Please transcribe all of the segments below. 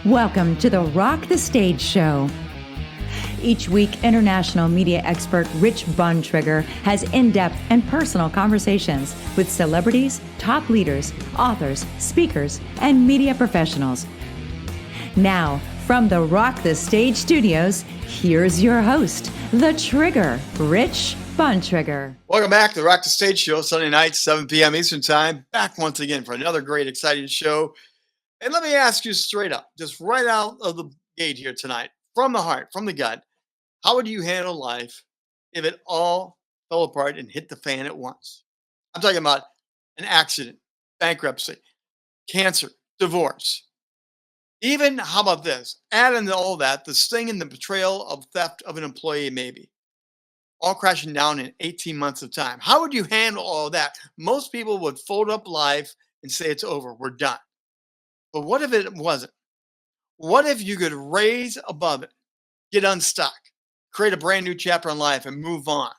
Welcome to the Rock the Stage Show. Each week, international media expert Rich Bontrager has in-depth and personal conversations with celebrities, top leaders, authors, speakers, and media professionals. Now, from the Rock the Stage studios, here's your host, the Trigger, Rich Bontrager. Welcome back to the Rock the Stage Show, Sunday night, 7 p.m. Eastern Time. Back once again for another great, exciting show. And let me ask you straight up, just right out of the gate here tonight, from the heart, from the gut, how would you handle life if it all fell apart and hit the fan at once? I'm talking about an accident, bankruptcy, cancer, divorce. Even, how about this? Add into all that, the sting and the betrayal of theft of an employee, maybe. All crashing down in 18 months of time. How would you handle all of that? Most people would fold up life and say it's over, we're done. But what if it wasn't? What if you could raise above it, get unstuck, create a brand new chapter in life and move on?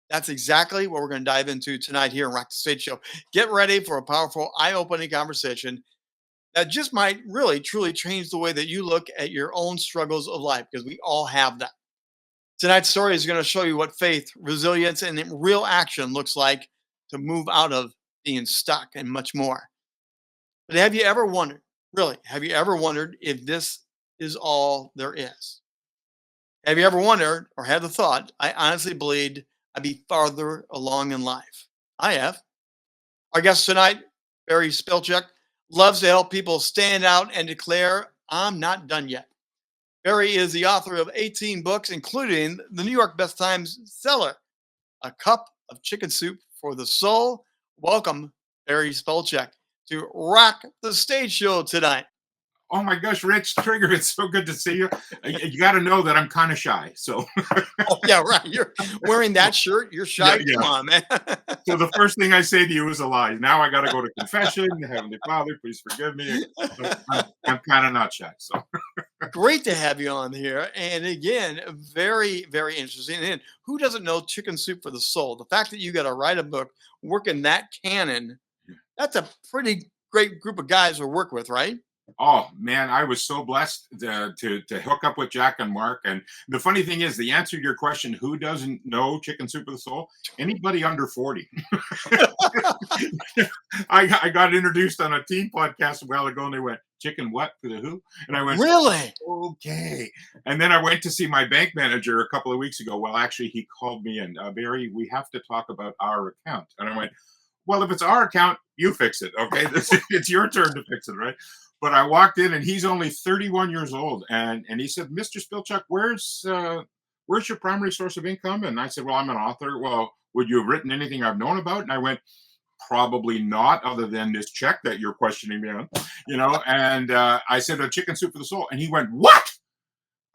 That's exactly what we're going to dive into tonight here on Rock the Stage Show. Get ready for a powerful, eye-opening conversation that just might really, truly change the way that you look at your own struggles of life, because we all have that. Tonight's story is going to show you what faith, resilience, and real action looks like to move out of being stuck and much more. But have you ever wondered, really, have you ever wondered if this is all there is? Have you ever wondered or had the thought, I honestly believed I'd be farther along in life? I have. Our guest tonight, Barry Spilchuk, loves to help people stand out and declare, I'm not done yet. Barry is the author of 18 books, including the New York Best Times seller, A Cup of Chicken Soup for the Soul. Welcome, Barry Spilchuk, to Rock the Stage Show tonight. Oh my gosh, Rich Trigger, it's so good to see you. You got to know that I'm kind of shy. So, oh yeah, right. You're wearing that shirt. You're shy. Yeah. Come on, man. So the first thing I say to you is a lie. Now I got to go to confession. Heavenly Father, please forgive me. I'm kind of not shy. So great to have you on here. And again, very, very interesting. And who doesn't know Chicken Soup for the Soul? The fact that you got to write a book, work in that canon, that's a pretty great group of guys to work with, right? Oh man, I was so blessed to hook up with Jack and Mark. And the funny thing is, the answer to your question, who doesn't know Chicken Soup for the Soul? Anybody under 40. I got introduced on a teen podcast a while ago, and they went, chicken what for the who? And I went, really? Okay. And then I went to see my bank manager a couple of weeks ago. Well, actually, he called me and, Barry, we have to talk about our account. And I went, well, if it's our account, you fix it. Okay. It's your turn to fix it, right? But I walked in and he's only 31 years old. And he said, Mr. Spilchuk, where's your primary source of income? And I said, well, I'm an author. Well, would you have written anything I've known about? And I went, probably not, other than this check that you're questioning me on, And I said, a Chicken Soup for the Soul. And he went, what?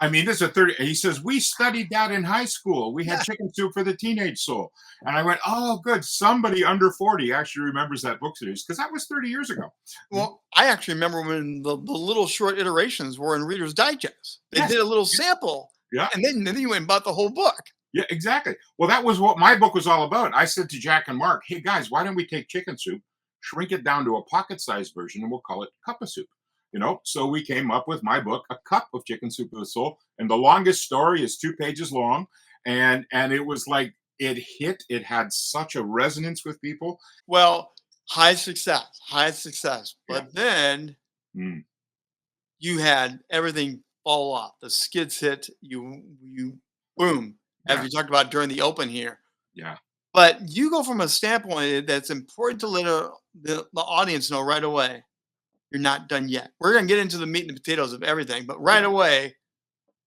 I mean, this is a 30. He says, we studied that in high school. We had Chicken Soup for the Teenage Soul. And I went, oh, good. Somebody under 40 actually remembers that book series, because that was 30 years ago. Well, I actually remember when the little short iterations were in Reader's Digest. They did a little sample. Yeah. And then you went and bought the whole book. Yeah, exactly. Well, that was what my book was all about. I said to Jack and Mark, hey, guys, why don't we take chicken soup, shrink it down to a pocket-sized version, and we'll call it Cup of Soup. So we came up with my book, A Cup of Chicken Soup for the Soul. And the longest story is 2 pages long. And it was like, it had such a resonance with people. Well, high success. But then you had everything fall off. The skids hit, you boom, as we talked about during the open here. Yeah. But you go from a standpoint that's important to let the audience know right away. You're not done yet. We're going to get into the meat and the potatoes of everything, but right away,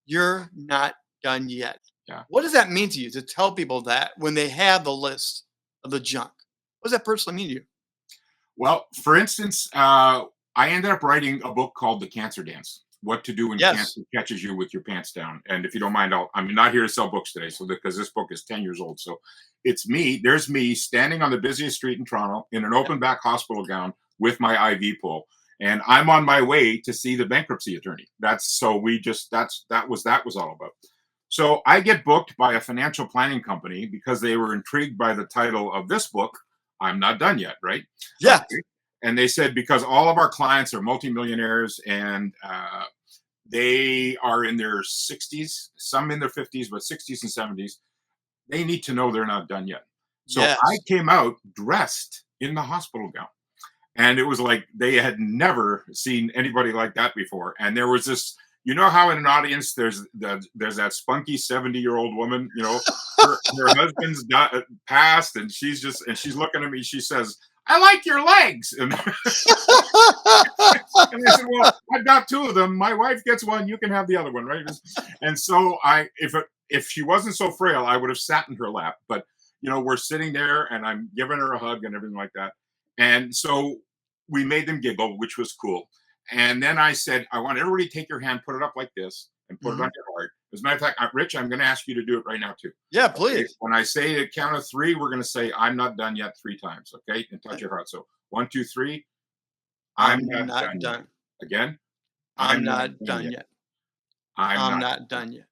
you're not done yet. Yeah. What does that mean to you to tell people that when they have the list of the junk? What does that personally mean to you? Well, for instance, I ended up writing a book called The Cancer Dance. What to do when cancer catches you with your pants down. And if you don't mind, I'm not here to sell books today, because this book is 10 years old. So it's me. There's me standing on the busiest street in Toronto in an open back hospital gown with my IV pole. And I'm on my way to see the bankruptcy attorney. That was all about. So I get booked by a financial planning company because they were intrigued by the title of this book, I'm Not Done Yet, right? Yeah. And they said, because all of our clients are multimillionaires and They are in their 60s, some in their 50s, but 60s and 70s. They need to know they're not done yet. So I Yes. came out dressed in the hospital gown. And it was like they had never seen anybody like that before. And there was this, you know how in an audience there's that spunky 70-year-old woman, her husband's passed, and she's looking at me. She says, "I like your legs." And, and I said, "Well, I've got two of them. My wife gets one. You can have the other one, right?" And so if she wasn't so frail, I would have sat in her lap. But we're sitting there, and I'm giving her a hug and everything like that. And so we made them giggle, which was cool. And then I said, I want everybody to take your hand, put it up like this, and put it on your heart. As a matter of fact, Rich, I'm going to ask you to do it right now, too. Yeah, please. When I say a count of 3, we're going to say, "I'm not done yet," 3 times, okay? And touch your heart. So 1, 2, 3. I'm not done. Again. I'm not done yet. I'm not done yet.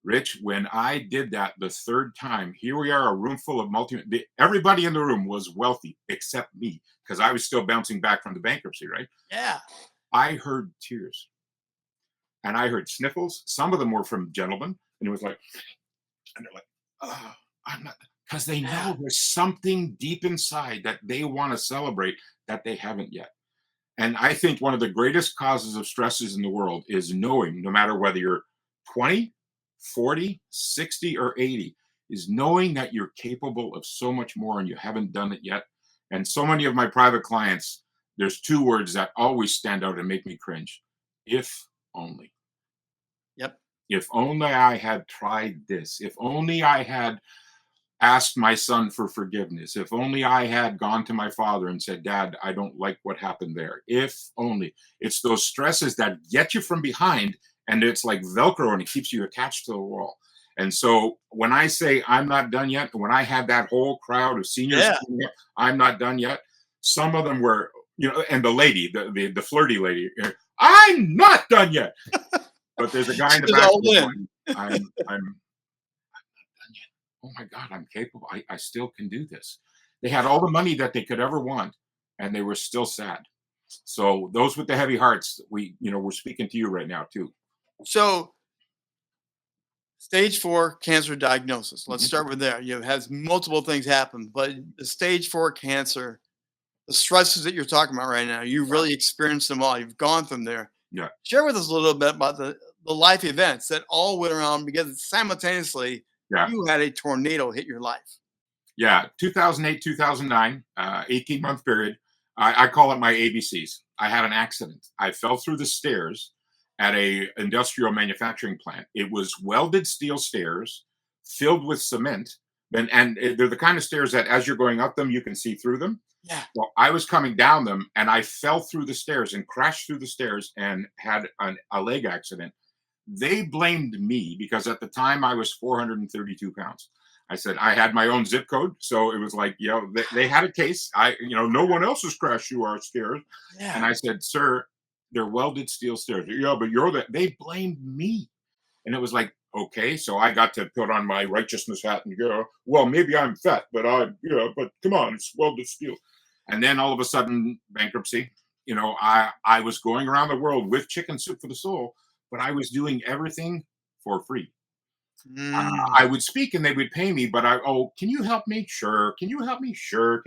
Rich, when I did that the 3rd time, here we are, a room full of everybody in the room was wealthy except me, because I was still bouncing back from the bankruptcy, right? Yeah. I heard tears, and I heard sniffles. Some of them were from gentlemen, and it was like, and they're like, "Oh, I'm not," because they know there's something deep inside that they want to celebrate that they haven't yet. And I think one of the greatest causes of stresses in the world is knowing, no matter whether you're 20, 40, 60, or 80, is knowing that you're capable of so much more and you haven't done it yet. And so many of my private clients, there's 2 words that always stand out and make me cringe. If only. Yep. If only I had tried this. If only I had asked my son for forgiveness. If only I had gone to my father and said, "Dad, I don't like what happened there." If only. It's those stresses that get you from behind, and it's like Velcro, and it keeps you attached to the wall. And so when I say I'm not done yet, when I had that whole crowd of seniors, I'm not done yet, some of them were, and the lady, the flirty lady, "I'm not done yet." But there's a guy in the back going, I'm not done yet. Oh my God, I'm capable. I still can do this. They had all the money that they could ever want, and they were still sad. So those with the heavy hearts, we're speaking to you right now too. So, stage 4 cancer diagnosis. Let's start with there. You have multiple things happen, but the stage 4 cancer, the stresses that you're talking about right now, you've really experienced them all. You've gone from there. Yeah. Share with us a little bit about the life events that all went around, because simultaneously you had a tornado hit your life. Yeah. 2008, 2009, 18-month period. I call it my ABCs. I had an accident. I fell through the stairs at a industrial manufacturing plant. It was welded steel stairs filled with cement. And they're the kind of stairs that as you're going up them, you can see through them. Yeah. Well, I was coming down them, and I fell through the stairs and crashed through the stairs and had a leg accident. They blamed me because at the time I was 432 pounds. I said I had my own zip code. So it was like, they had a case. No one else has crashed through our stairs. Yeah. And I said, "Sir, they're welded steel stairs." "Yeah, but they blamed me." And it was like, okay, so I got to put on my righteousness hat and go, "Well, maybe I'm fat, but but come on, it's welded steel." And then all of a sudden, bankruptcy. I was going around the world with Chicken Soup for the Soul, but I was doing everything for free. I would speak and they would pay me, but can you help me? Sure. Can you help me? Sure.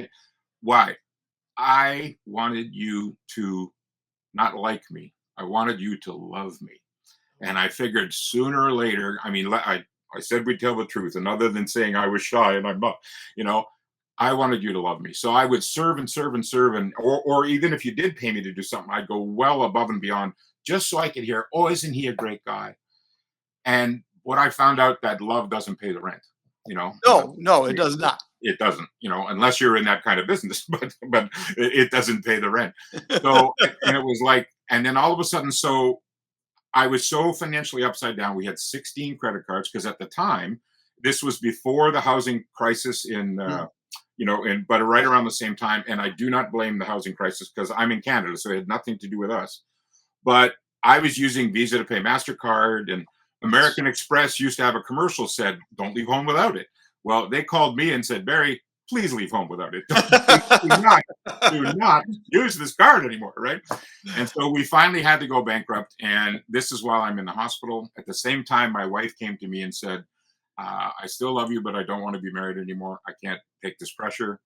Why? I wanted you to not like me. I wanted you to love me. And I figured sooner or later, I said we'd tell the truth. And other than saying I was shy and I'm not, I wanted you to love me. So I would serve and serve and serve. Or even if you did pay me to do something, I'd go well above and beyond just so I could hear, "Oh, isn't he a great guy?" And what I found out, that love doesn't pay the rent, No, it does not. It doesn't, unless you're in that kind of business, but it doesn't pay the rent. So, and it was like, and then all of a sudden, so I was so financially upside down. We had 16 credit cards because at the time, this was before the housing crisis but right around the same time. And I do not blame the housing crisis because I'm in Canada, so it had nothing to do with us. But I was using Visa to pay MasterCard, and American Express used to have a commercial said, "Don't leave home without it." Well, they called me and said, "Barry, please leave home without it. Do not use this card anymore, right? And so we finally had to go bankrupt. And this is while I'm in the hospital. At the same time, my wife came to me and said, I still love you, but I don't want to be married anymore. I can't take this pressure.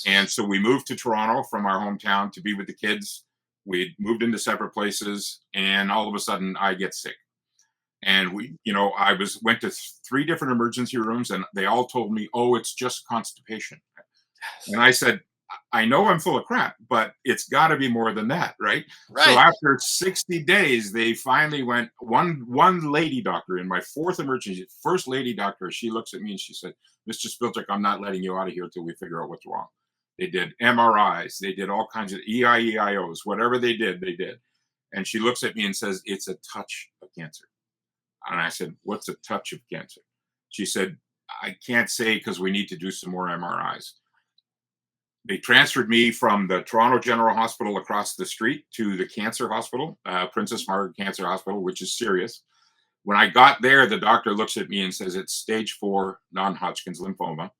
And so we moved to Toronto from our hometown to be with the kids. We moved into separate places, and all of a sudden I get sick. And I went to 3 different emergency rooms, and they all told me, "Oh, it's just constipation." And I said, "I know I'm full of crap, but it's got to be more than that, right?" Right. So after 60 days, they finally went. One lady doctor in my 4th emergency, first lady doctor, she looks at me and she said, "Mr. Spilchuk, I'm not letting you out of here until we figure out what's wrong." They did MRIs, they did all kinds of EIEIOs, whatever they did, they did. And she looks at me and says, "It's a touch of cancer." And I said, "What's a touch of cancer?" She said, "I can't say because we need to do some more MRIs." They transferred me from the Toronto General Hospital across the street to the cancer hospital, Princess Margaret Cancer Hospital, which is serious. When I got there, the doctor looks at me and says, "It's stage 4 non-Hodgkin's lymphoma."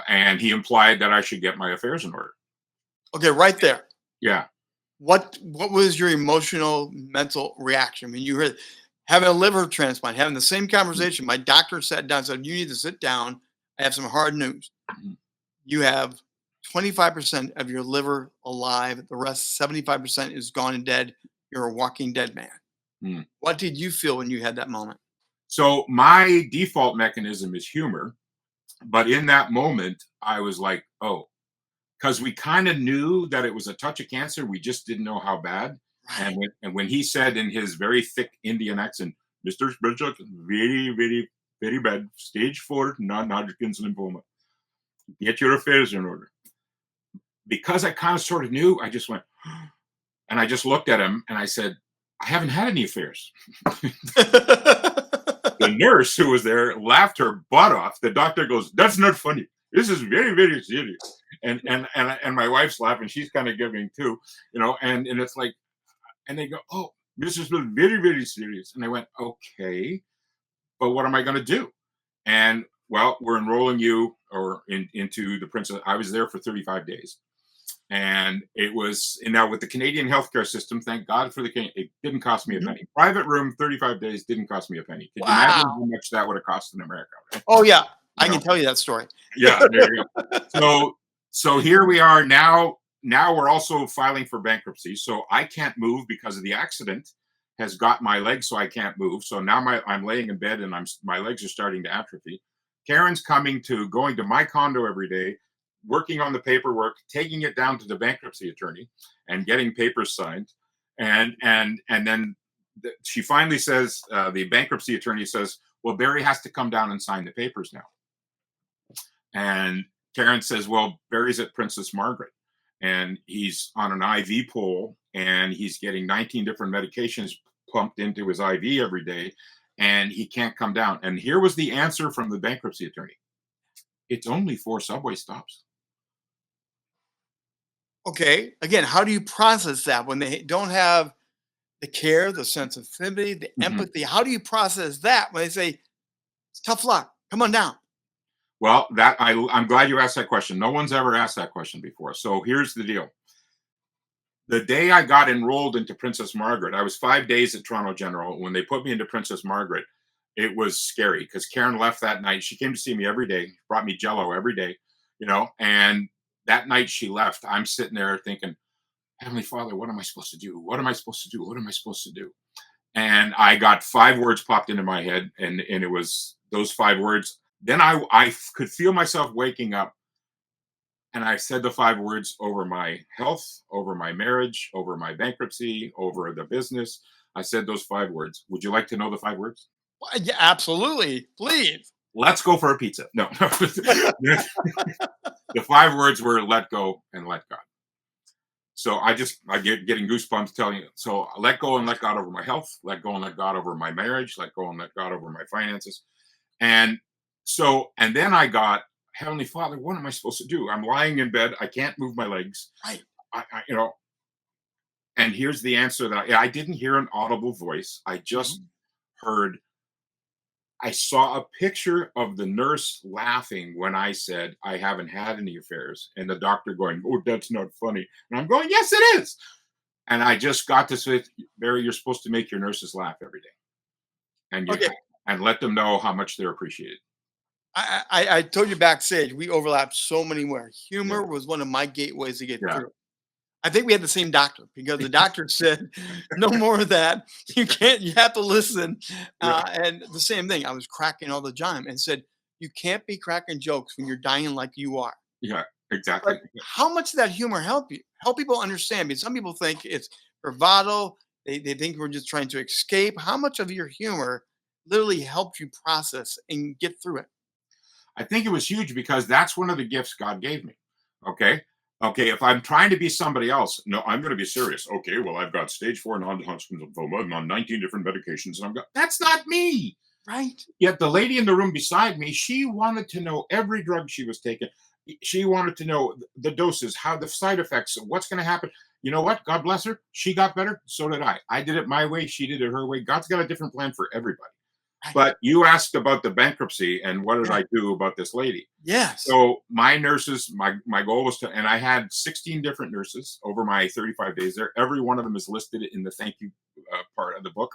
And he implied that I should get my affairs in order. Okay, right there. Yeah. What was your emotional, mental reaction when you heard having a liver transplant, having the same conversation? My doctor sat down and said, "You need to sit down. I have some hard news. You have 25% of your liver alive. The rest, 75%, is gone and dead. You're a walking dead man." What did you feel when you had that moment? So my default mechanism is humor. But in that moment, I was like, oh, because we kind of knew that it was a touch of cancer. We just didn't know how bad. Right. And when he said in his very thick Indian accent, "Mr. Spilchuk, very, very, very bad, stage 4 non-Hodgkin's lymphoma. Get your affairs in order." Because I kind of sort of knew, I just went, and I just looked at him and I said, "I haven't had any affairs." The nurse who was there laughed her butt off. The doctor goes, "That's not funny. This is very, very serious." And my wife's laughing. She's kind of giving too, and it's like, and they go, "Oh, this is very, very serious." And I went, "Okay, but what am I going to do?" And well, we're enrolling you into the Princess. I was there for 35 days. And it was, and now with the Canadian healthcare system, thank God for it didn't cost me a penny. Private room, 35 days, didn't cost me a penny. Could you imagine how much that would have cost in America? Right? Oh, yeah. I can tell you that story. Yeah, there you go. So here we are now. Now we're also filing for bankruptcy. So I can't move because of the accident has got my legs, so I can't move. So now I'm laying in bed and my legs are starting to atrophy. Karen's going to my condo every day, working on the paperwork, taking it down to the bankruptcy attorney and getting papers signed. And then she finally says, the bankruptcy attorney says, "Well, Barry has to come down and sign the papers now." And Karen says, "Well, Barry's at Princess Margaret and he's on an IV pole and he's getting 19 different medications pumped into his IV every day and he can't come down." And here was the answer from the bankruptcy attorney: "It's only 4 subway stops." Okay. Again, how do you process that when they don't have the care, the sensitivity, the empathy? How do you process that when they say, "It's tough luck, come on down"? Well, I'm glad you asked that question. No one's ever asked that question before. So here's the deal. The day I got enrolled into Princess Margaret, I was 5 days at Toronto General. When they put me into Princess Margaret, it was scary because Karen left that night. She came to see me every day, brought me Jello every day, and that night she left. I'm sitting there thinking, "Heavenly Father, what am I supposed to do? What am I supposed to do? What am I supposed to do?" And I got 5 words popped into my head, and it was those 5 words. Then I could feel myself waking up, and I said the 5 words over my health, over my marriage, over my bankruptcy, over the business. I said those 5 words. Would you like to know the 5 words? Well, yeah, absolutely. Please. Let's go for a pizza. No. The 5 words were "let go" and "let God." So I get getting goosebumps telling you. So let go and let God over my health, let go and let God over my marriage, let go and let God over my finances. And then I got, "Heavenly Father, what am I supposed to do? I'm lying in bed. I can't move my legs." Right. And here's the answer that I didn't hear an audible voice. I just heard, I saw a picture of the nurse laughing when I said, I haven't had any affairs. And the doctor going, oh, that's not funny. And I'm going, yes, it is. And I just got to say, Barry, you're supposed to make your nurses laugh every day. And Okay. and let them know how much they're appreciated. I told you backstage, we overlapped so many more. Humor Yeah. was one of my gateways to get Yeah. through. I think we had the same doctor because the doctor said, no more of that. You have to listen. Yeah. And the same thing, I was cracking all the time and said, you can't be cracking jokes when you're dying like you are. Yeah, exactly. But how much did that humor help you? Help people understand? Because some people think it's bravado. They think we're just trying to escape. How much of your humor literally helped you process and get through it? I think it was huge because that's one of the gifts God gave me. Okay. Okay. If I'm trying to be somebody else, no, I'm going to be serious. Okay. Well, I've got stage 4 non-Hodgkin lymphoma and on 19 different medications. And that's not me. Right. Yet the lady in the room beside me, she wanted to know every drug she was taking. She wanted to know the doses, how the side effects, what's going to happen. You know what? God bless her. She got better. So did I. I did it my way. She did it her way. God's got a different plan for everybody. But you asked about the bankruptcy and what did I do about this lady? Yes. So my nurses, my goal was to, and I had 16 different nurses over my 35 days there. Every one of them is listed in the thank you part of the book.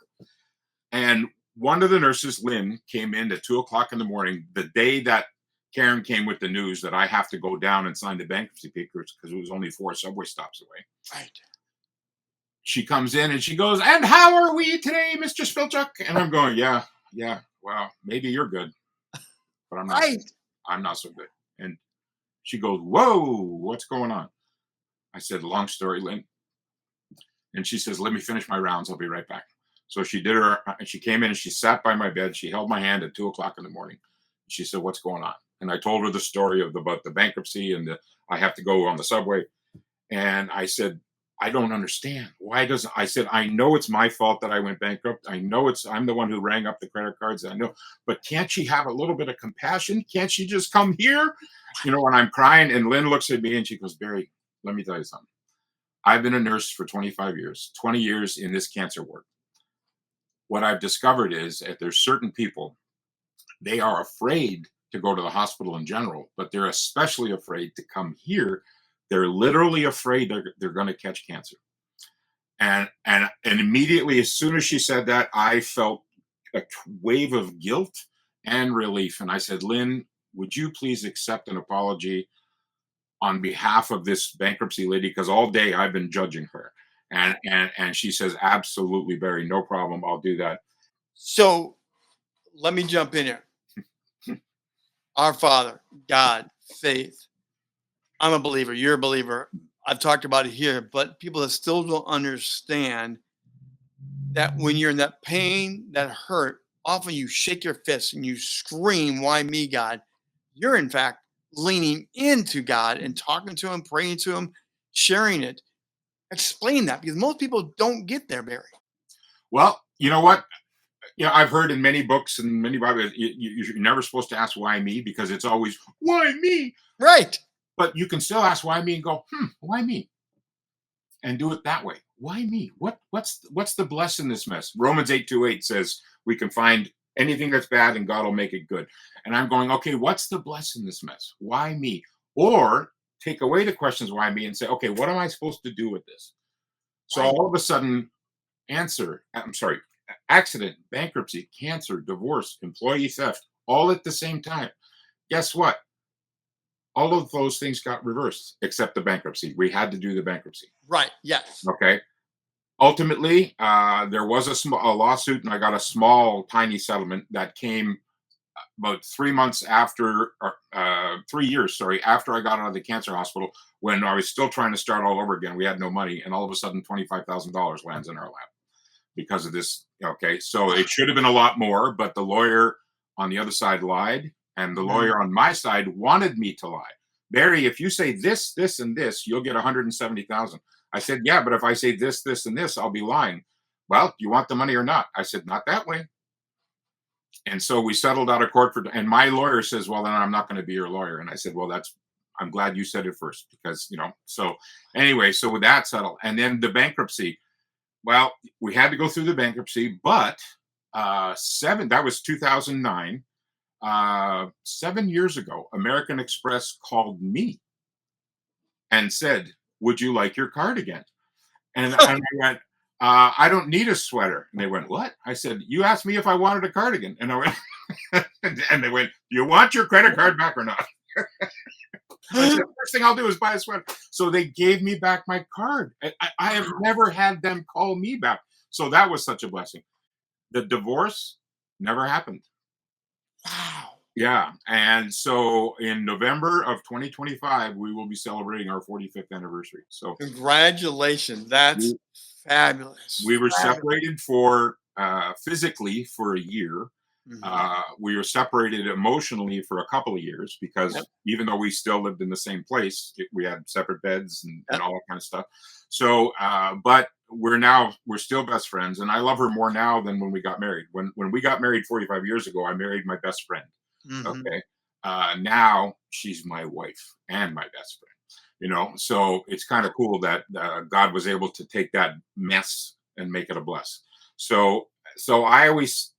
And one of the nurses, Lynn, came in at 2:00 in the morning, the day that Karen came with the news that I have to go down and sign the bankruptcy papers because it was only 4 subway stops away. Right. She comes in and she goes, and how are we today, Mr. Spilchuk? And I'm going, yeah, well, maybe you're good, but I'm not. Right. I'm not so good. And she goes, whoa, what's going on? I said, long story, Lynn. And she says, let me finish my rounds. I'll be right back. So she did her, and she came in and she sat by my bed. She held my hand at 2:00 in the morning. She said, what's going on? And I told her the story about the bankruptcy and I have to go on the subway. And I said, I don't understand. Why doesn't, I said, I know it's my fault that I went bankrupt. I know I'm the one who rang up the credit cards. I know, but can't she have a little bit of compassion? Can't she just come here? You know, when I'm crying and Lynn looks at me and she goes, Barry, let me tell you something. I've been a nurse for 25 years, 20 years in this cancer ward. What I've discovered is that there's certain people, they are afraid to go to the hospital in general, but they're especially afraid to come here. They're literally afraid they're going to catch cancer. And immediately, as soon as she said that, I felt a wave of guilt and relief. And I said, Lynn, would you please accept an apology on behalf of this bankruptcy lady? Because all day I've been judging her. And she says, absolutely, Barry, no problem. I'll do that. So let me jump in here. Our Father, God, faith. I'm a believer. You're a believer. I've talked about it here, but people that still don't understand that when you're in that pain, that hurt, often you shake your fist and you scream, why me, God? You're in fact leaning into God and talking to him, praying to him, sharing it. Explain that because most people don't get there, Barry. Well, you know what? Yeah, I've heard in many books and many Bibles, you're never supposed to ask why me because it's always why me. Right. But you can still ask why me and go, why me? And do it that way. Why me? What's the bless in this mess? Romans 8:28 says we can find anything that's bad and God will make it good. And I'm going, okay, what's the bless in this mess? Why me? Or take away the questions why me and say, okay, what am I supposed to do with this? So all of a sudden, accident, bankruptcy, cancer, divorce, employee theft, all at the same time. Guess what? All of those things got reversed except the bankruptcy. We had to do the bankruptcy. Right. Yes. Okay. Ultimately, there was a lawsuit, and I got a small, tiny settlement that came about 3 months after, 3 years, sorry, after I got out of the cancer hospital when I was still trying to start all over again. We had no money, and all of a sudden, $25,000 lands in our lap because of this. Okay, so it should have been a lot more, but the lawyer on the other side lied, and the lawyer on my side wanted me to lie. Barry, if you say this, this, and this, you'll get $170,000. I said, yeah, but if I say this, this, and this, I'll be lying. Well, do you want the money or not? I said, not that way. And so we settled out of court and my lawyer says, well, then I'm not going to be your lawyer. And I said, well, I'm glad you said it first because, so anyway, so with that settled. And then the bankruptcy, well, we had to go through the bankruptcy, but that was 2009. 7 years ago, American Express called me and said, "Would you like your cardigan?" And I went, "I don't need a sweater." And they went, "What?" I said, "You asked me if I wanted a cardigan." And I went, and they went, "Do you want your credit card back or not?" I said, "First thing I'll do is buy a sweater." So they gave me back my card. I have never had them call me back. So that was such a blessing. The divorce never happened. Wow. Yeah. And so in November of 2025, we will be celebrating our 45th anniversary. So Congratulations. That's we, fabulous. we were Fabulous. separated for physically for a year. Mhm. We were separated emotionally for a couple of years Yep. because even though we still lived in the same place, we had separate beds and Yep. all that kind of stuff. So, but we're still best friends, and I love her more now than when we got married. When we got married 45 years ago, I married my best friend. Mhm. Okay, now she's my wife and my best friend. So it's kind of cool that God was able to take that mess and make it a bless. So, so I always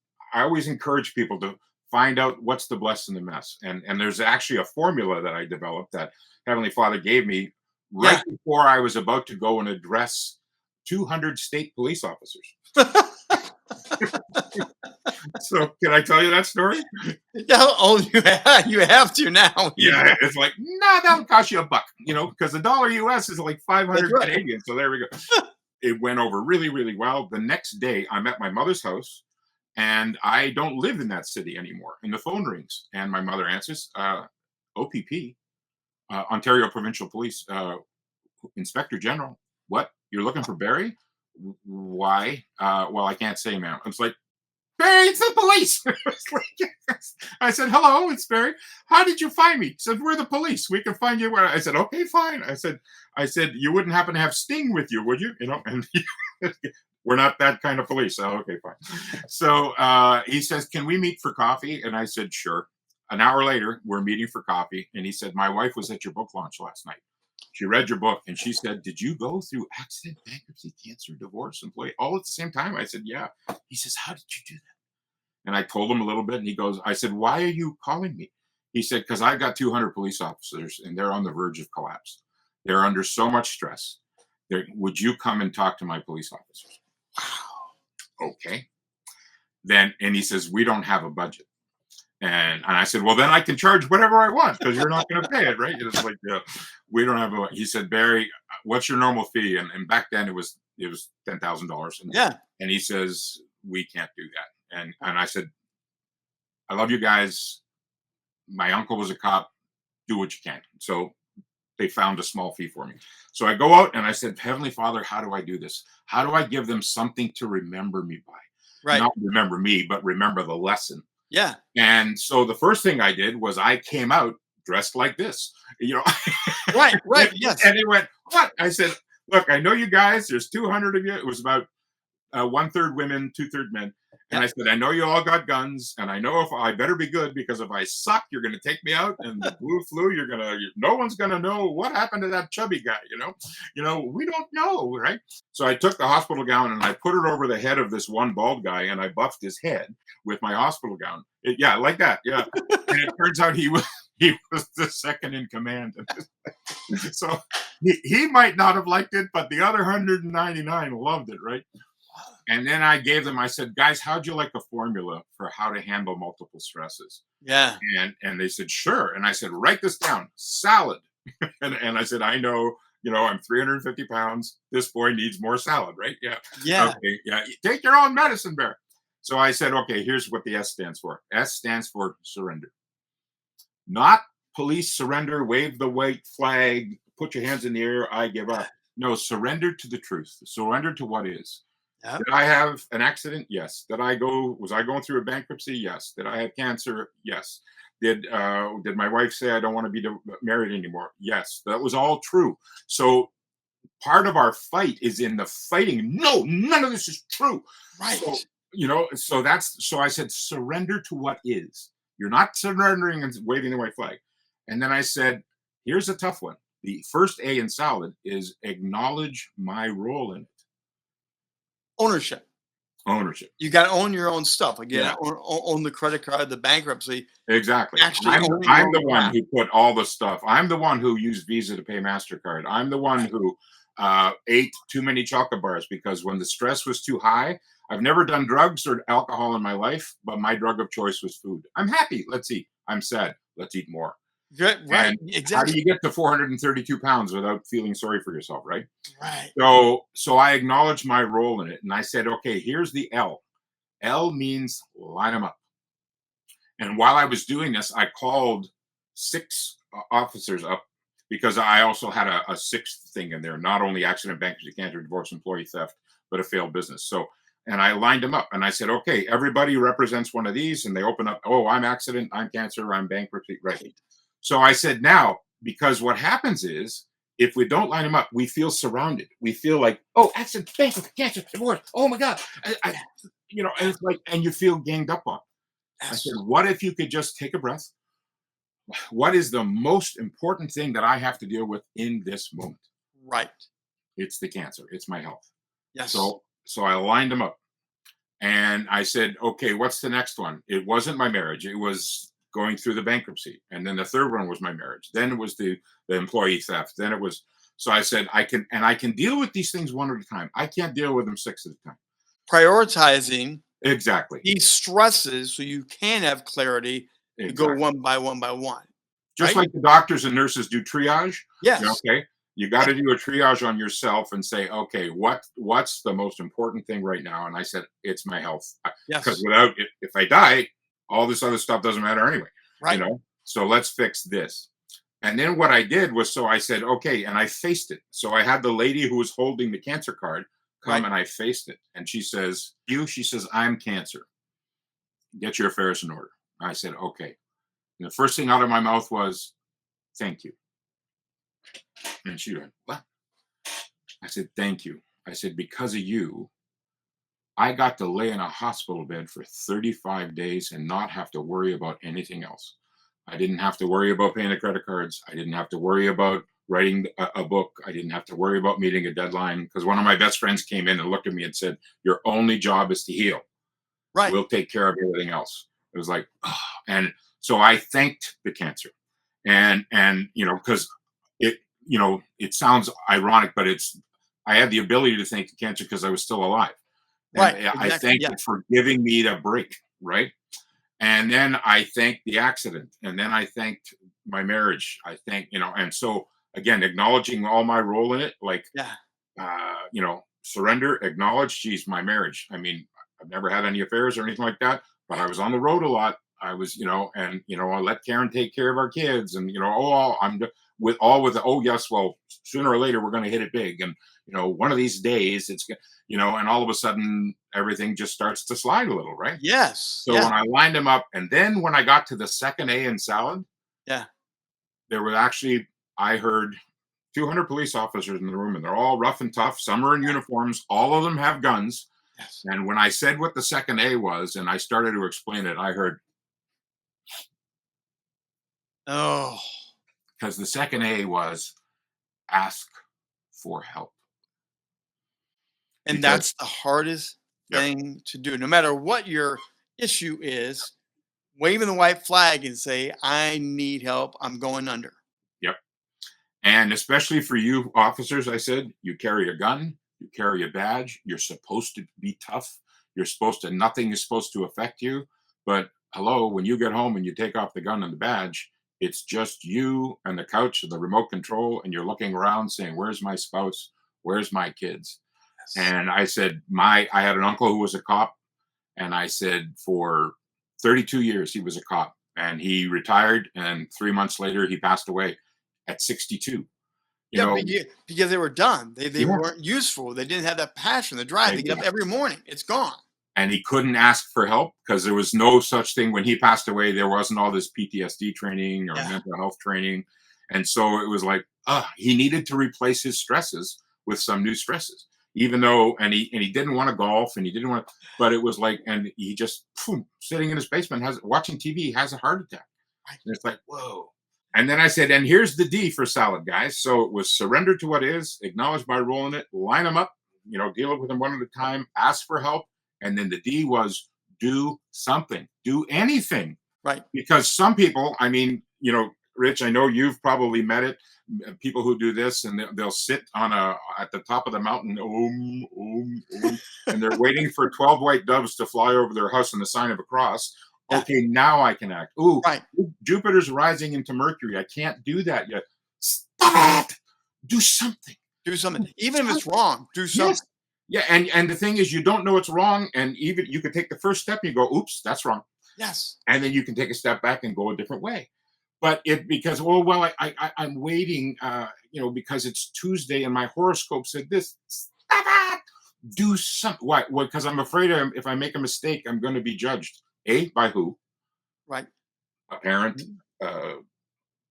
encourage people to find out what's the bless in the mess. And there's actually a formula that I developed that Heavenly Father gave me right Yeah. before I was about to go and address 200 state police officers. So can I tell you that story? Yeah, oh, you have to now. Yeah, it's like, nah, that'll cost you $1, because the dollar US is like That's 500 right. Canadian. So there we go. It went over really, really well. The next day, I'm at my mother's house, and I don't live in that city anymore. And the phone rings, and my mother answers, OPP, Ontario Provincial Police, Inspector General. What? You're looking for Barry? Why? Well, I can't say, ma'am. It's like, Barry, it's the police. It's like, I said, hello, it's Barry. How did you find me? He said, we're the police. We can find you where. I said, okay, fine. I said, you wouldn't happen to have Sting with you, would you? And we're not that kind of police. Oh, okay, fine. So he says, can we meet for coffee? And I said, sure. An hour later, we're meeting for coffee. And he said, my wife was at your book launch last night. She read your book and she said, did you go through accident, bankruptcy, cancer, divorce, employee, all at the same time? I said, yeah. He says, how did you do that? And I told him a little bit, and he goes, I said, why are you calling me? He said, because I got 200 police officers and they're on the verge of collapse. They're under so much stress. Would you come and talk to my police officers? Wow. Okay. And he says, we don't have a budget. And I said, well, then I can charge whatever I want because you're not going to pay it, right? It's like, yeah, we don't have a. He said, Barry, what's your normal fee? And back then it was $10,000. Yeah. And he says, we can't do that. And I said, I love you guys. My uncle was a cop. Do what you can. So they found a small fee for me. So I go out and I said, Heavenly Father, how do I do this? How do I give them something to remember me by? Right. Not remember me, but remember the lesson. Yeah. And so the first thing I did was I came out dressed like this, Right. Right. Yes. And he went, what? I said, look, I know you guys, there's 200 of you. It was about 1/3 women, 2/3 men. And Yep. I said, I know you all got guns, and I know if I better be good because if I suck, you're going to take me out. And the blue flu, no one's going to know what happened to that chubby guy. We don't know, right? So I took the hospital gown and I put it over the head of this one bald guy, and I buffed his head with my hospital gown. Yeah, like that. Yeah. And it turns out he was the second in command. So he might not have liked it, but the other 199 loved it, right? And then I said, guys, how'd you like a formula for how to handle multiple stresses? Yeah. And they said, sure. And I said, write this down, salad. and I said, I know, I'm 350 pounds. This boy needs more salad, right? Yeah. Yeah. Okay. Yeah. Take your own medicine, Bear. So I said, okay, here's what the S stands for. S stands for surrender. Not police surrender, wave the white flag, put your hands in the air, I give up. No, surrender to the truth. Surrender to what is. Yep. Did I have an accident? Yes. Was I going through a bankruptcy? Yes. Did I have cancer? Yes. Did my wife say I don't want to be married anymore? Yes. That was all true. So part of our fight is in the fighting. No, none of this is true. Right. So I said, surrender to what is. You're not surrendering and waving the white flag. And then I said, here's a tough one. The first A in salad is acknowledge my role in it. Ownership. Ownership. You got to own your own stuff. Again, Yeah. own the credit card, the bankruptcy. Exactly. Actually owning your I'm own the one crap. who put all the stuff. I'm the one who used Visa to pay MasterCard. I'm the one who ate too many chocolate bars because when the stress was too high, I've never done drugs or alcohol in my life, but my drug of choice was food. I'm happy. Let's eat. I'm sad. Let's eat more. Good, right? And how do Exactly. you get to 432 pounds without feeling sorry for yourself, right? Right. So I acknowledged my role in it, and I said, okay, here's the L. L means line them up. And while I was doing this, I called 6 officers up because I also had a sixth thing in there, not only accident, bankruptcy, cancer, divorce, employee theft, but a failed business. So, and I lined them up and I said, okay, everybody represents one of these. And they open up, oh, I'm accident, I'm cancer, I'm bankruptcy. Right. So I said, now, because what happens is, if we don't line them up, we feel surrounded. We feel like, oh, accident, bankruptcy, cancer, divorce. Oh my God. And it's like, and you feel ganged up on. I said, what if you could just take a breath? What is the most important thing that I have to deal with in this moment? Right. It's the cancer. It's my health. Yes. So I lined them up and I said, okay, what's the next one? It wasn't my marriage. It was going through the bankruptcy. And then the third one was my marriage. Then it was the employee theft. Then it was, so I said, I can deal with these things one at a time. I can't deal with them 6 at a time. Prioritizing Exactly. these stresses so you can have clarity to go one by one by one. Just right? like the doctors and nurses do triage. Yes. Okay. You got to do a triage on yourself and say, okay, what's the most important thing right now? And I said, it's my health. Yes. Because without it, if I die, all this other stuff doesn't matter anyway. Right. So let's fix this. And then what I did was, so I said, okay, and I faced it. So I had the lady who was holding the cancer card come and I faced it. And she says, she says, I'm cancer. Get your affairs in order. I said, okay. And the first thing out of my mouth was, thank you. And she went, what? I said, thank you. I said, because of you, I got to lay in a hospital bed for 35 days and not have to worry about anything else. I didn't have to worry about paying the credit cards. I didn't have to worry about writing a book. I didn't have to worry about meeting a deadline because one of my best friends came in and looked at me and said, your only job is to heal. Right. We'll take care of everything else. It was like, oh. And so I thanked the cancer and because it sounds ironic, but I had the ability to thank the cancer because I was still alive. Right. And I thanked it for giving me a break. Right. And then I thanked the accident. And then I thanked my marriage. I thanked, and so again, acknowledging all my role in it, like, surrender, acknowledge, geez, my marriage. I mean, I've never had any affairs or anything like that, but I was on the road a lot. I was, I let Karen take care of our kids and, oh, yes, well, sooner or later, we're going to hit it big. And, one of these days it's, and all of a sudden everything just starts to slide a little, right? Yes. So when I lined them up and then when I got to the second A in salad, there were actually, I heard 200 police officers in the room and they're all rough and tough. Some are in uniforms. All of them have guns. Yes. And when I said what the second A was and I started to explain it, I heard, oh, because the second A was ask for help. And that's the hardest thing to do. No matter what your issue is, waving the white flag and say, I need help. I'm going under. Yep. And especially for you officers, I said, you carry a gun, you carry a badge, you're supposed to be tough. Nothing is supposed to affect you. But hello, when you get home and you take off the gun and the badge, it's just you and the couch and the remote control. And you're looking around saying, where's my spouse? Where's my kids? And I said, I had an uncle who was a cop. And I said, for 32 years, he was a cop and he retired. And 3 months later, he passed away at 62. Because they were done. They weren't useful. They didn't have that passion, the drive. They get up every morning. It's gone. And he couldn't ask for help because there was no such thing. When he passed away, there wasn't all this PTSD training or mental health training. And so it was like, he needed to replace his stresses with some new stresses. Even though, and he didn't want to golf and he didn't want to, but it was like, and he just sitting in his basement, watching TV, has a heart attack. And it's like, whoa. And then I said, and here's the D for salad, guys. So it was surrender to what is, acknowledge my role in it, line them up, deal with them one at a time, ask for help, And then the D was do something, do anything. Right. Because some people, I mean, Rich, I know you've probably met it. People who do this, and they'll sit at the top of the mountain, and they're waiting for 12 white doves to fly over their house in the sign of a cross. Yeah. Okay, now I can act. Ooh, Right. Jupiter's rising into Mercury. I can't do that yet. Stop it. Do something. Do something. Even if it's wrong, do something. Yes. Yeah, and the thing is, you don't know it's wrong, and even you could take the first step and you go, oops, that's wrong. Yes. And then you can take a step back and go a different way. But because I'm waiting, because it's Tuesday and my horoscope said this. Stop it! Do something. Why? Well, because I'm afraid if I make a mistake, I'm going to be judged. By who? Right. A parent,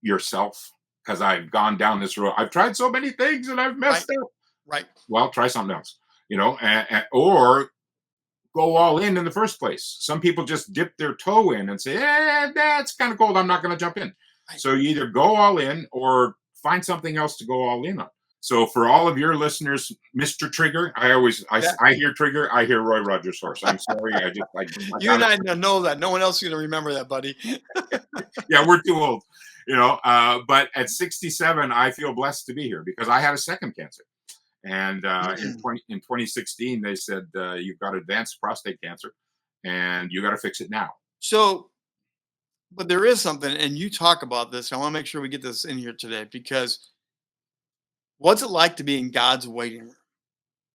yourself, because I've gone down this road. I've tried so many things and I've messed up. Right. Well, try something else, or go all in the first place. Some people just dip their toe in and say, that's kind of cold. I'm not going to jump in. Right. So you either go all in or find something else to go all in on. So for all of your listeners, Mr. Trigger, I hear Trigger, I hear Roy Rogers' horse. I'm sorry. You and I know that. No one else is going to remember that, buddy. Yeah, we're too old, but at 67, I feel blessed to be here because I had a second cancer. And in 2016, they said, you've got advanced prostate cancer and you got to fix it now. So, but there is something, and you talk about this. I want to make sure we get this in here today because what's it like to be in God's waiting room?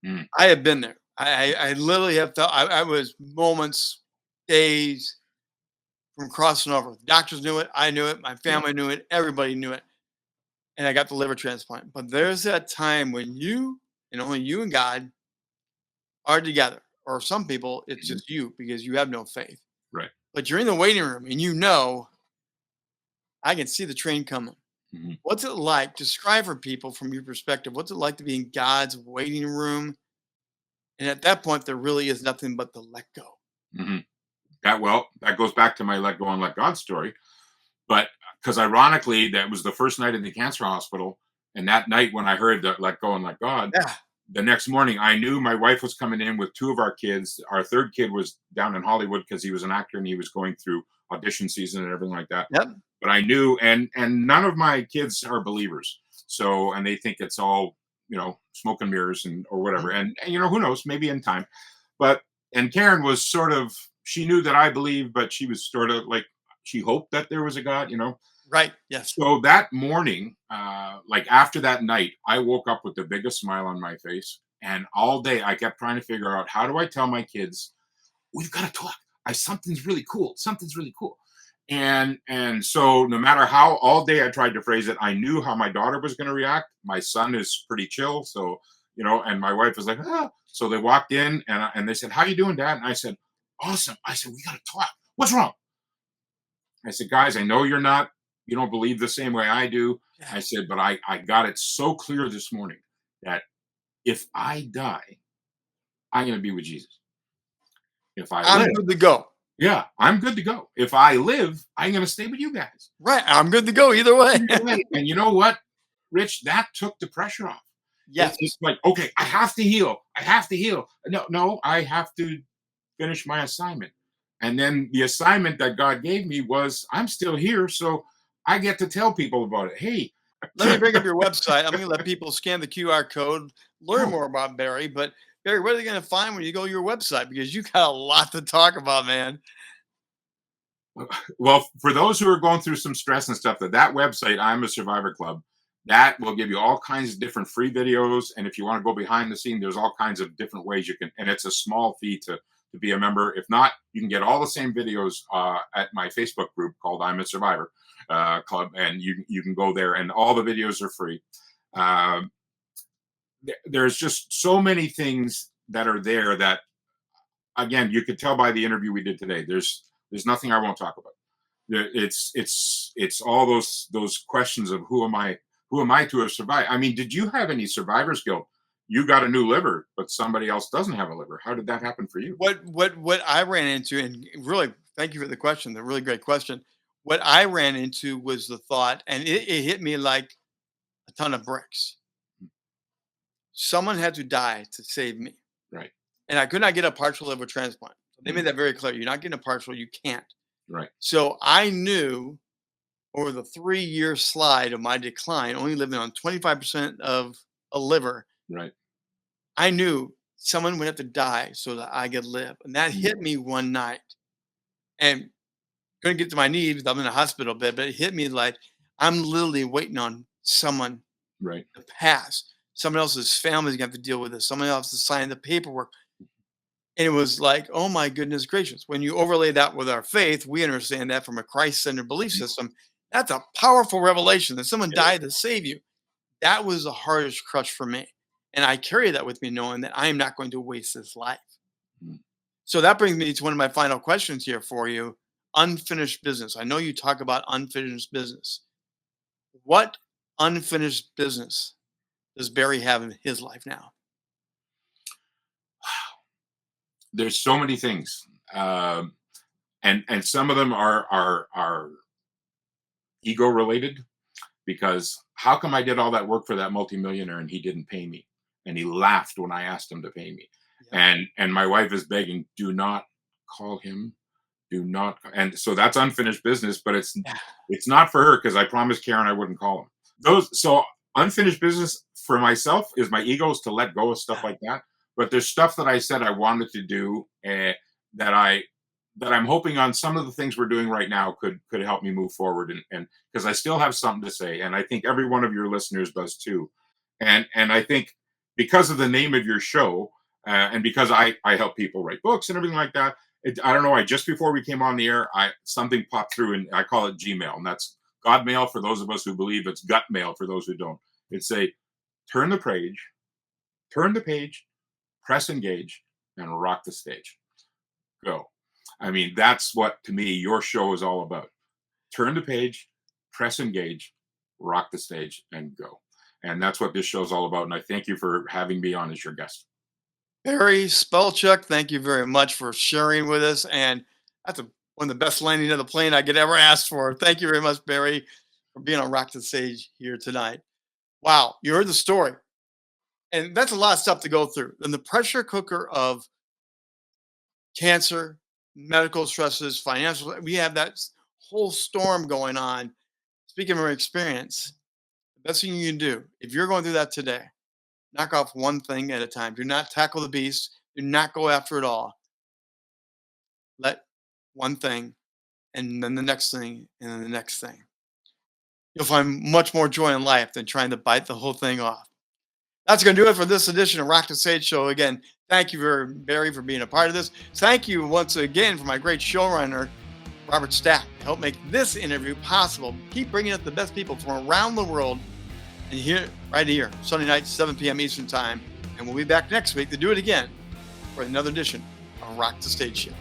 Mm. I have been there. I literally have felt, I was moments, days from crossing over. Doctors knew it. I knew it. My family knew it. Everybody knew it. And I got the liver transplant. But there's that time when you and only you and God are together. Or some people, it's just you because you have no faith. Right. But you're in the waiting room and I can see the train coming. Mm-hmm. What's it like? Describe for people from your perspective. What's it like to be in God's waiting room? And at that point, there really is nothing but to let go. Mm-hmm. That goes back to my let go and let God story. But because ironically, that was the first night in the cancer hospital. And that night when I heard that let go and let God, the next morning, I knew my wife was coming in with two of our kids. Our third kid was down in Hollywood because he was an actor and he was going through audition season and everything like that. Yep. But I knew, and none of my kids are believers. So, and they think it's all, smoke and mirrors or whatever. And who knows, maybe in time. And Karen was she knew that I believed, but she was sort of like, she hoped that there was a God, Right. Yes. So that morning, after that night, I woke up with the biggest smile on my face. And all day I kept trying to figure out, how do I tell my kids, we've got to talk. Something's really cool. Something's really cool. And so no matter how all day I tried to phrase it, I knew how my daughter was going to react. My son is pretty chill. So, and my wife was like, ah. So they walked in and they said, how you doing, Dad? And I said, awesome. I said, we got to talk. What's wrong? I said, guys, I know you don't believe the same way I do. Yeah. I said, but I got it so clear this morning that if I die, I'm going to be with Jesus. If I'm good to go. Yeah, I'm good to go. If I live, I'm going to stay with you guys. Right. I'm good to go either way. And you know what, Rich? That took the pressure off. Yes. It's like, okay, I have to heal. No, I have to finish my assignment. And then the assignment that God gave me was, I'm still here, so I get to tell people about it. Hey. Let me bring up your website. I'm going to let people scan the QR code, learn more about Barry. But Barry, what are they going to find when you go to your website? Because you got a lot to talk about, man. Well, for those who are going through some stress and stuff, that website, I'm a Survivor Club, that will give you all kinds of different free videos. And if you want to go behind the scene, there's all kinds of different ways you can, and it's a small fee to be a member. If not, you can get all the same videos at my Facebook group called I'm a Survivor Club, and you can go there, and all the videos are free. There's just so many things that are there that, again, you could tell by the interview we did today. There's nothing I won't talk about. It's all those questions of who am I to have survived? I mean, did you have any survivor's guilt? You got a new liver, but somebody else doesn't have a liver. How did that happen for you? What I ran into, and really, thank you for the question, the really great question. What I ran into was the thought, and it hit me like a ton of bricks. Someone had to die to save me. Right. and I could not get a partial liver transplant. So they made that very clear. You're not getting a partial. You can't. Right. So I knew over the 3-year slide of my decline, only living on 25% of a liver, Right. I knew someone would have to die so that I could live. And that hit me one night. And couldn't get to my knees. I'm in a hospital bed, but it hit me like I'm literally waiting on someone Right. to pass. Someone else's family's gonna have to deal with this. Someone else to sign the paperwork. And it was like, oh my goodness gracious. When you overlay that with our faith, we understand that from a Christ-centered belief system. That's a powerful revelation that someone died to save you. That was the hardest crush for me. And I carry that with me, knowing that I am not going to waste this life. Mm. So that brings me to one of my final questions here for you. Unfinished business. I know you talk about unfinished business. What unfinished business does Barry have in his life now? There's so many things, and some of them are ego related, because how come I did all that work for that multimillionaire and he didn't pay me, and he laughed when I asked him to pay me, and my wife is begging, do not call him, do not, and so that's unfinished business, but it's not for her, because I promised Karen I wouldn't call him. So unfinished business for myself is my egos to let go of stuff like that. But there's stuff that I said I wanted to do, that I'm hoping on some of the things we're doing right now could help me move forward, and because I still have something to say, and I think every one of your listeners does too, and I think because of the name of your show, and because I help people write books and everything like that, I don't know, just before we came on the air, something popped through, and I call it Gmail, and that's God mail for those of us who believe, it's gut mail for those who don't. It's turn the page, press engage, and rock the stage. Go. I mean, that's what, to me, your show is all about. Turn the page, press engage, rock the stage, and go. And that's what this show is all about. And I thank you for having me on as your guest. Barry Spilchuk, thank you very much for sharing with us. And that's one of the best landing of the plane I could ever ask for. Thank you very much, Barry, for being on Rock the Stage here tonight. Wow, you heard the story. And that's a lot of stuff to go through. And the pressure cooker of cancer, medical stresses, financial, we have that whole storm going on. Speaking of our experience, the best thing you can do, if you're going through that today, knock off one thing at a time. Do not tackle the beast. Do not go after it all. Let one thing, and then the next thing, and then the next thing. You'll find much more joy in life than trying to bite the whole thing off. That's going to do it for this edition of Rock the Stage Show. Again, thank you, Barry, for being a part of this. Thank you once again for my great showrunner, Robert Stack, to help make this interview possible. Keep bringing up the best people from around the world, and right here, Sunday night, 7 p.m. Eastern Time. And we'll be back next week to do it again for another edition of Rock the Stage Show.